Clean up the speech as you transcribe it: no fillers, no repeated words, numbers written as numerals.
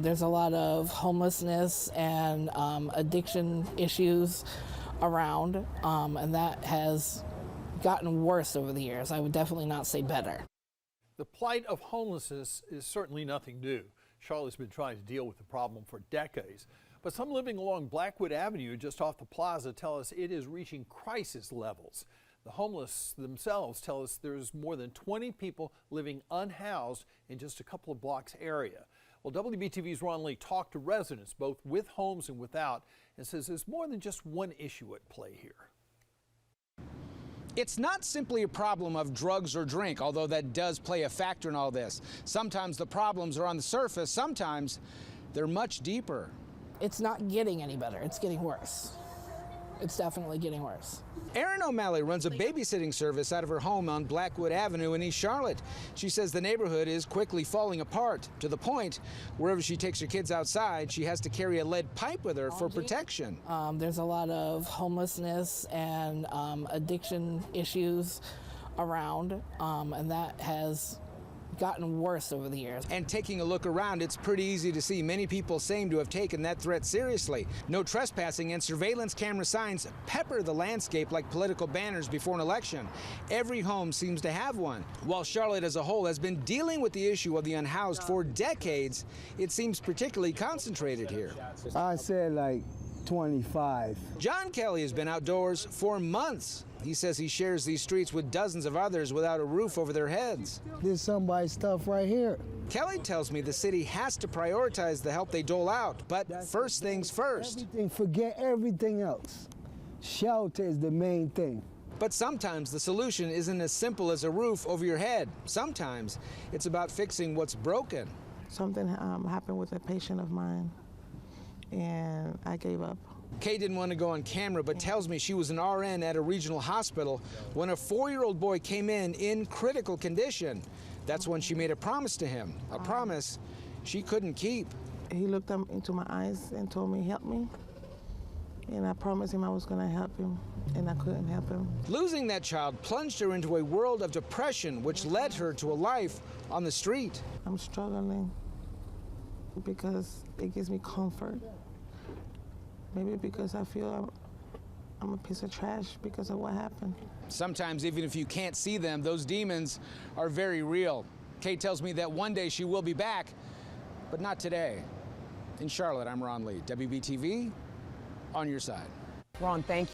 There's a lot of homelessness and addiction issues around, and that has gotten worse over the years. I would definitely not say better. The plight of homelessness is certainly nothing new. Charlotte's been trying to deal with the problem for decades. But some living along Blackwood Avenue just off the plaza tell us it is reaching crisis levels. The homeless themselves tell us there's more than 20 people living unhoused in just a couple of blocks area. Well, WBTV's Ron Lee talked to residents both with homes and without and says there's more than just one issue at play here. It's not simply a problem of drugs or drink, although that does play a factor in all this. Sometimes the problems are on the surface, sometimes they're much deeper. It's not getting any better, it's getting worse. It's definitely getting worse. Erin O'Malley runs a babysitting service out of her home on Blackwood Avenue in East Charlotte. She says the neighborhood is quickly falling apart to the point wherever she takes her kids outside, she has to carry a lead pipe with her for protection. There's a lot of homelessness and addiction issues around, and that has gotten worse over the years. And taking a look around, it's pretty easy to see many people seem to have taken that threat seriously. No trespassing and surveillance camera signs pepper the landscape like political banners before an election. Every home seems to have one. While Charlotte as a whole has been dealing with the issue of the unhoused for decades, it seems particularly concentrated here. I said like 25. John Kelly has been outdoors for months. He says he shares these streets with dozens of others without a roof over their heads. There's somebody's stuff right here. Kelly tells me the city has to prioritize the help they dole out, but first things first. Forget everything else. Shelter is the main thing. But sometimes the solution isn't as simple as a roof over your head. Sometimes it's about fixing what's broken. Something happened with a patient of mine, and I gave up. Kay didn't want to go on camera, but tells me she was an RN at a regional hospital when a 4-year-old boy came in critical condition. That's when she made a promise to him, a promise she couldn't keep. He looked up into my eyes and told me, help me. And I promised him I was going to help him, and I couldn't help him. Losing that child plunged her into a world of depression, which led her to a life on the street. I'm struggling because it gives me comfort. Maybe because I feel I'm a piece of trash because of what happened. Sometimes even if you can't see them, those demons are very real. Kay tells me that one day she will be back, but not today. In Charlotte, I'm Ron Lee, WBTV, on your side. Ron, thank you.